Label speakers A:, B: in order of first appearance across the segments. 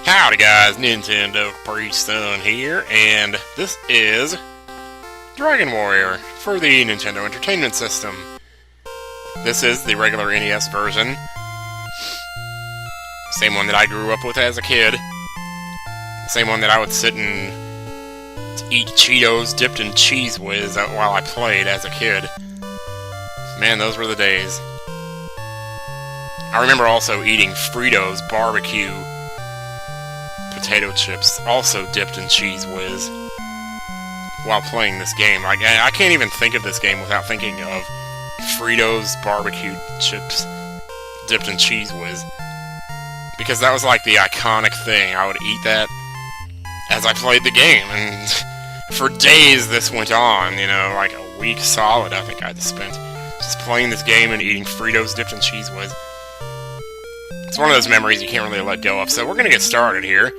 A: Howdy guys, Nintendo Capri Sun here, and this is Dragon Warrior for the Nintendo Entertainment System. This is the regular NES version. Same one that I grew up with as a kid. Same one that I would sit and eat Cheetos dipped in Cheez Whiz while I played as a kid. Man, those were the days. I remember also eating Fritos barbecue potato chips, also dipped in Cheez Whiz, while playing this game. Like, I can't even think of this game without thinking of Fritos barbecue chips dipped in Cheez Whiz, because that was like the iconic thing. I would eat that as I played the game, and for days this went on, you know, like a week solid I think I just spent just playing this game and eating Fritos dipped in Cheez Whiz. It's one of those memories you can't really let go of, so we're gonna get started here.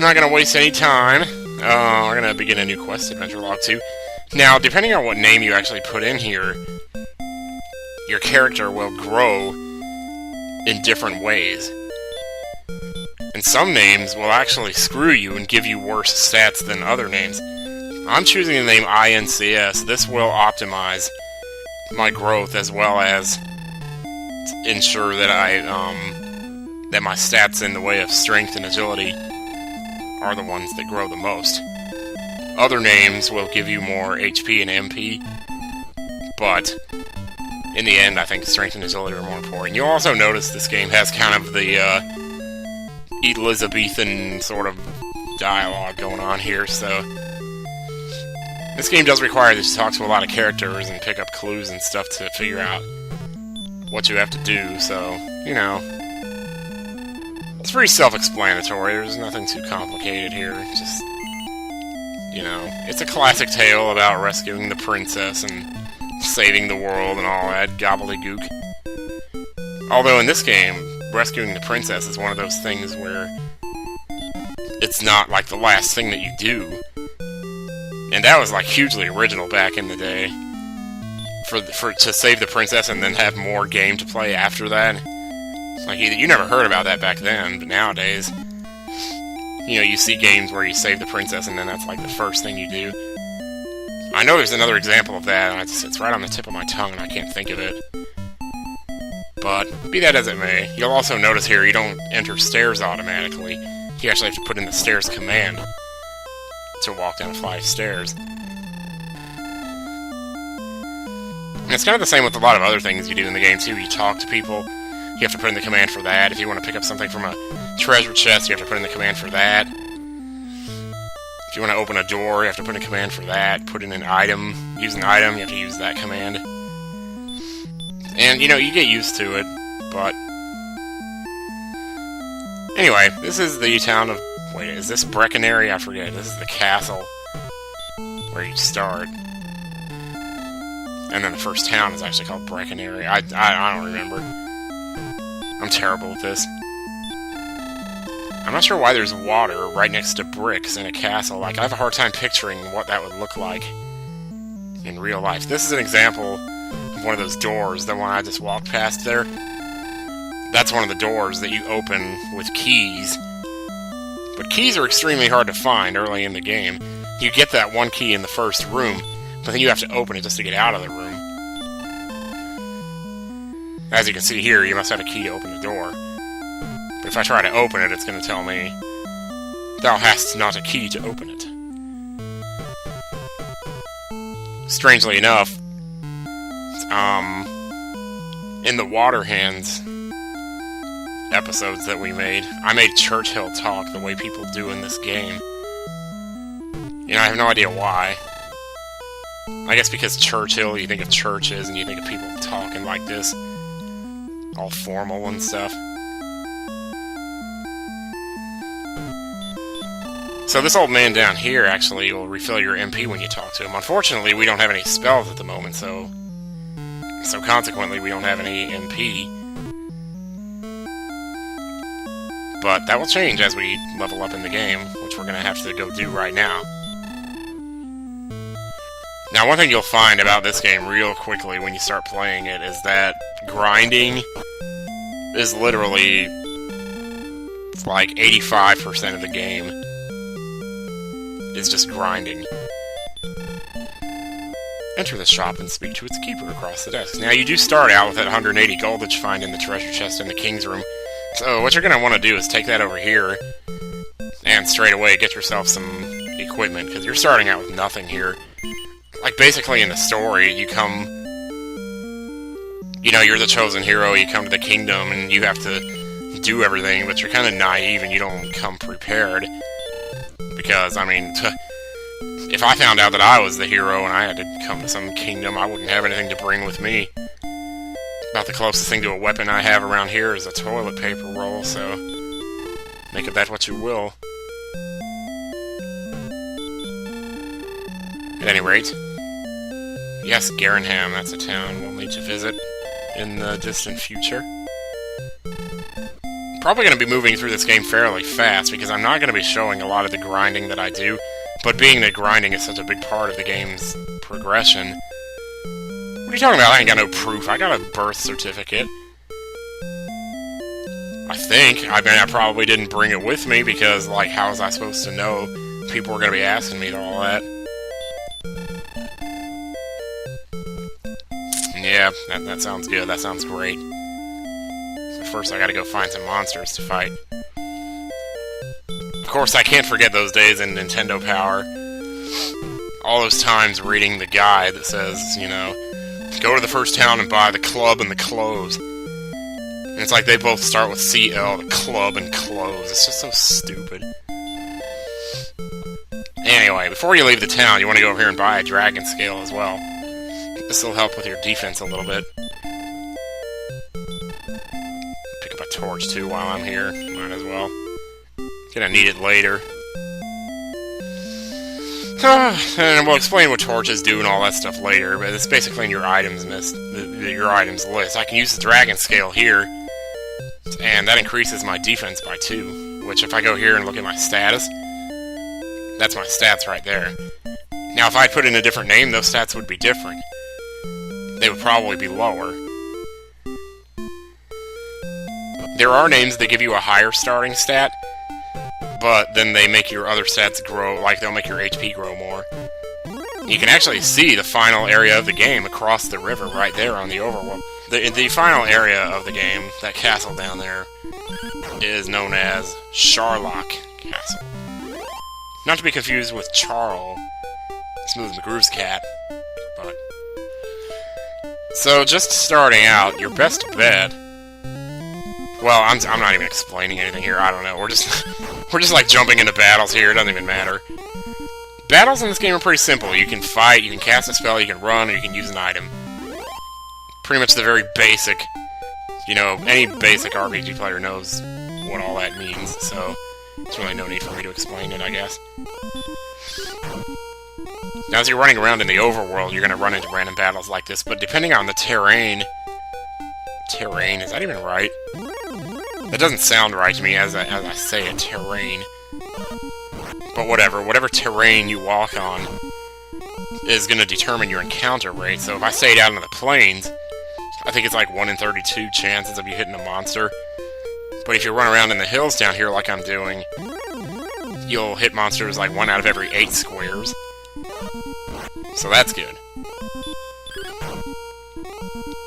A: Not gonna waste any time. We're gonna begin a new quest, Adventure Log 2. Now, depending on what name you actually put in here, your character will grow in different ways. And some names will actually screw you and give you worse stats than other names. I'm choosing the name INCS. This will optimize my growth as well as ensure that that my stats in the way of strength and agility are the ones that grow the most. Other names will give you more HP and MP, but in the end, I think strength and agility are more important. You'll also notice this game has kind of the Elizabethan sort of dialogue going on here, so this game does require that you talk to a lot of characters and pick up clues and stuff to figure out what you have to do, so, you know, it's pretty self-explanatory. There's nothing too complicated here. Just, you know, it's a classic tale about rescuing the princess and saving the world and all that gobbledygook. Although in this game, rescuing the princess is one of those things where it's not like the last thing that you do. And that was like hugely original back in the day. To save the princess and then have more game to play after that. Like, you never heard about that back then, but nowadays, you know, you see games where you save the princess and then that's like the first thing you do. I know there's another example of that, and it's right on the tip of my tongue and I can't think of it. But, be that as it may, you'll also notice here you don't enter stairs automatically. You actually have to put in the stairs command to walk down a flight of stairs. And it's kind of the same with a lot of other things you do in the game, too. You talk to people, you have to put in the command for that. If you want to pick up something from a treasure chest, you have to put in the command for that. If you want to open a door, you have to put in a command for that. Put in an item, use an item, you have to use that command. And, you know, you get used to it, but anyway, this is the town of... Wait, is this Breckenary? I forget. This is the castle where you start. And then the first town is actually called Breckenary. I don't remember. I'm terrible with this. I'm not sure why there's water right next to bricks in a castle. Like, I have a hard time picturing what that would look like in real life. This is an example of one of those doors, the one I just walked past there. That's one of the doors that you open with keys. But keys are extremely hard to find early in the game. You get that one key in the first room, but then you have to open it just to get out of the room. As you can see here, you must have a key to open the door. But if I try to open it, it's going to tell me, "Thou hast not a key to open it." Strangely enough, in the Water Hands episodes that we made, I made Churchill talk the way people do in this game. You know, I have no idea why. I guess because Churchill, you think of churches, and you think of people talking like this. All formal and stuff. So this old man down here actually will refill your MP when you talk to him. Unfortunately, we don't have any spells at the moment, so consequently we don't have any MP. But that will change as we level up in the game, which we're going to have to go do right now. Now, one thing you'll find about this game real quickly when you start playing it is that grinding is literally It's like 85% of the game is just grinding. Enter the shop and speak to its keeper across the desk. Now, you do start out with that 180 gold that you find in the treasure chest in the king's room. So, what you're going to want to do is take that over here, and straight away get yourself some equipment, because you're starting out with nothing here. Like, basically in the story, you come... You know, you're the chosen hero, you come to the kingdom, and you have to do everything, but you're kind of naive and you don't come prepared. Because, I mean... If I found out that I was the hero and I had to come to some kingdom, I wouldn't have anything to bring with me. About the closest thing to a weapon I have around here is a toilet paper roll, so... Make of that what you will. At any rate... Yes, Garenham, that's a town we'll need to visit in the distant future. Probably going to be moving through this game fairly fast, because I'm not going to be showing a lot of the grinding that I do. But being that grinding is such a big part of the game's progression... What are you talking about? I ain't got no proof. I got a birth certificate. I think. I mean, I probably didn't bring it with me, because, like, how was I supposed to know? People were going to be asking me all that. Yeah, that sounds good. That sounds great. So first I gotta go find some monsters to fight. Of course, I can't forget those days in Nintendo Power. All those times reading the guide that says, you know, go to the first town and buy the club and the clothes. And it's like they both start with CL, the club and clothes. It's just so stupid. Anyway, before you leave the town, you want to go over here and buy a dragon scale as well. This will help with your defense a little bit. Pick up a torch too while I'm here. Might as well. Gonna need it later. And we'll explain what torches do and all that stuff later, but it's basically in your items list. Your items list. I can use the dragon scale here, and that increases my defense by 2. Which, if I go here and look at my status, that's my stats right there. Now, if I put in a different name, those stats would be different. They would probably be lower. There are names that give you a higher starting stat, but then they make your other stats grow, like they'll make your HP grow more. You can actually see the final area of the game across the river right there on the overworld. The final area of the game, that castle down there, is known as Sharlock Castle. Not to be confused with Charl, Smooth McGroove's cat, but... So, just starting out, your best bet... Well, I'm not even explaining anything here, I don't know. We're just like jumping into battles here, it doesn't even matter. Battles in this game are pretty simple. You can fight, you can cast a spell, you can run, or you can use an item. Pretty much the very basic... You know, any basic RPG player knows what all that means, so... There's really no need for me to explain it, I guess. Now, as you're running around in the overworld, you're going to run into random battles like this, but depending on the terrain... Terrain? Is that even right? That doesn't sound right to me as I say it, terrain. But whatever terrain you walk on is going to determine your encounter rate. So if I stayed out in the plains, I think it's like 1 in 32 chances of you hitting a monster. But if you run around in the hills down here like I'm doing, you'll hit monsters like 1 out of every 8 squares. So that's good.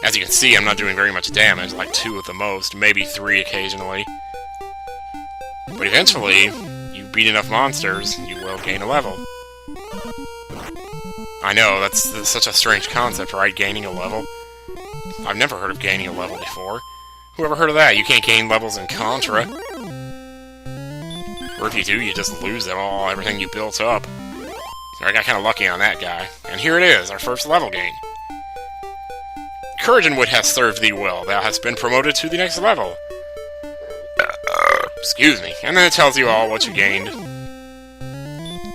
A: As you can see, I'm not doing very much damage, like 2 at the most, maybe 3 occasionally. But eventually, you beat enough monsters, you will gain a level. I know, that's such a strange concept, right? Gaining a level? I've never heard of gaining a level before. Who ever heard of that? You can't gain levels in Contra. Or if you do, you just lose it all, everything you built up. I got kind of lucky on that guy. And here it is, our first level gain. Courage and wit has served thee well. Thou hast been promoted to the next level. Excuse me. And then it tells you all what you gained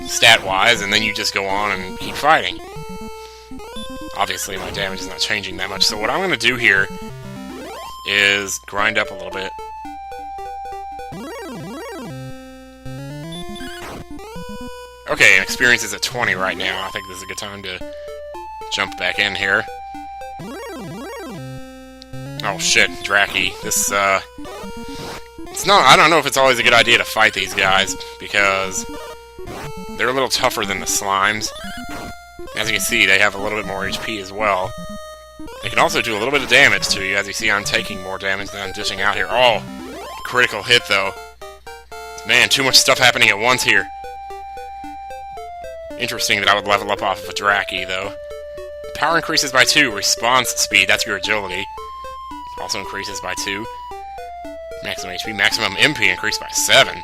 A: stat-wise, and then you just go on and keep fighting. Obviously, my damage is not changing that much, so what I'm going to do here is grind up a little bit. Okay, experience is at 20 right now. I think this is a good time to jump back in here. Oh shit, Draki. I don't know if it's always a good idea to fight these guys, because they're a little tougher than the slimes. As you can see, they have a little bit more HP as well. They can also do a little bit of damage to you. As you see, I'm taking more damage than I'm dishing out here. Oh, critical hit, though. Man, too much stuff happening at once here. Interesting that I would level up off of a Draki, though. Power increases by 2. Response speed, that's your agility, also increases by 2. Maximum HP, maximum MP increased by 7.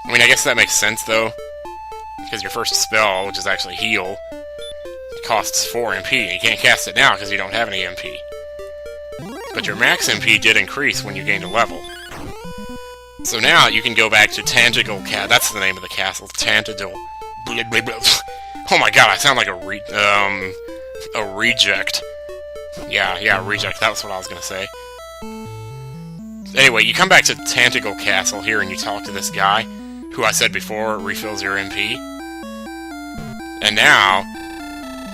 A: I mean, I guess that makes sense, though, because your first spell, which is actually heal, costs 4 MP. You can't cast it now because you don't have any MP. But your max MP did increase when you gained a level. So now you can go back to Tangigal Cat. That's the name of the castle. Tangigal. Oh my god, I sound like a reject. Yeah, reject. That was what I was gonna say. Anyway, you come back to Tangigal Castle here and you talk to this guy, who I said before refills your MP. And now,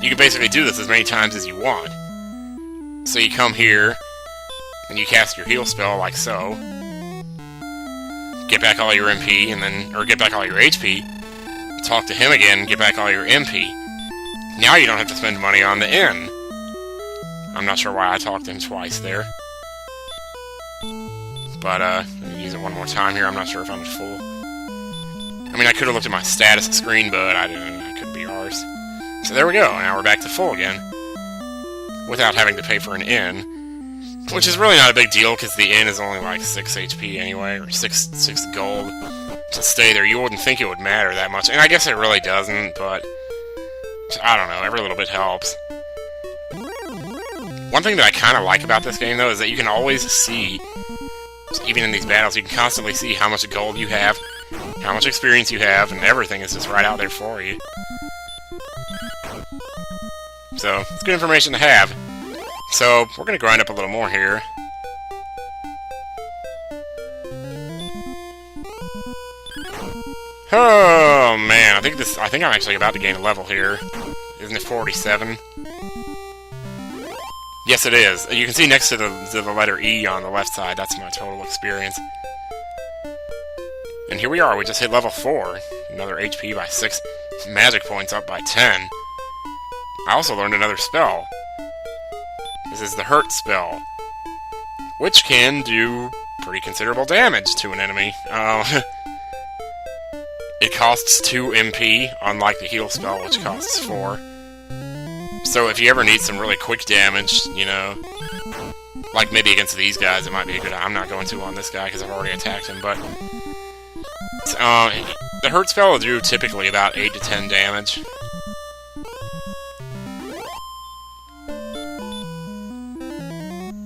A: you can basically do this as many times as you want. So you come here, and you cast your heal spell like so. Get back all your MP, and then, or get back all your HP. Talk to him again, get back all your MP. Now you don't have to spend money on the inn. I'm not sure why I talked to him twice there. But, I'm gonna use it one more time here. I'm not sure if I'm at full. I mean, I could have looked at my status screen, but I didn't. I couldn't be ours. So there we go. Now we're back to full again. Without having to pay for an inn. Which is really not a big deal, because the inn is only like 6 HP anyway, or 6 gold to stay there. You wouldn't think it would matter that much. And I guess it really doesn't, but I don't know. Every little bit helps. One thing that I kind of like about this game, though, is that you can always see, even in these battles, you can constantly see how much gold you have, how much experience you have, and everything is just right out there for you. So, it's good information to have. So, we're going to grind up a little more here. Oh, man, I think I'm actually about to gain a level here. Isn't it 47? Yes, it is. You can see next to the letter E on the left side, that's my total experience. And here we are, we just hit level 4. Another HP by 6. Magic points up by 10. I also learned another spell. This is the Hurt spell, which can do pretty considerable damage to an enemy. It costs 2 MP, unlike the heal spell, which costs 4. So if you ever need some really quick damage, you know, like maybe against these guys, it might be a good... I'm not going to on this guy because I've already attacked him, but... the Hurt spell will do typically about 8 to 10 damage.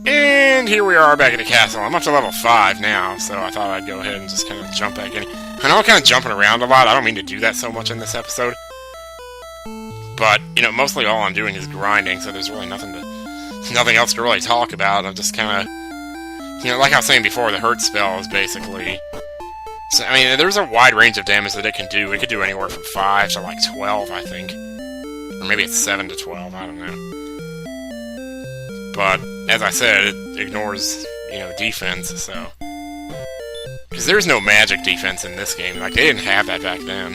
A: And here we are back at the castle. I'm up to level 5 now, so I thought I'd go ahead and just kind of jump back in. I know I'm kind of jumping around a lot. I don't mean to do that so much in this episode. But, you know, mostly all I'm doing is grinding, so there's really nothing else to really talk about. I'm just kind of, you know, like I was saying before, the Hurt spell is basically... So, I mean, there's a wide range of damage that it can do. It could do anywhere from 5 to, like, 12, I think. Or maybe it's 7 to 12, I don't know. But, as I said, it ignores, you know, defense, so... Because there's no magic defense in this game. Like, they didn't have that back then.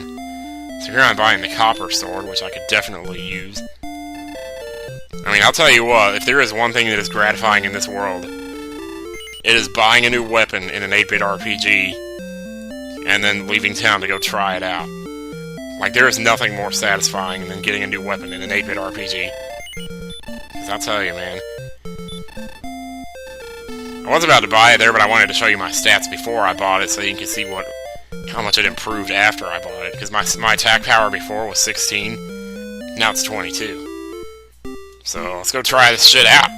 A: So here I'm buying the copper sword, which I could definitely use. I mean, I'll tell you what, if there is one thing that is gratifying in this world, it is buying a new weapon in an 8-bit RPG, and then leaving town to go try it out. Like, there is nothing more satisfying than getting a new weapon in an 8-bit RPG. Because I'll tell you, man. I was about to buy it there, but I wanted to show you my stats before I bought it, so you can see how much it improved after I bought it. Because my attack power before was 16, now it's 22. So let's go try this shit out.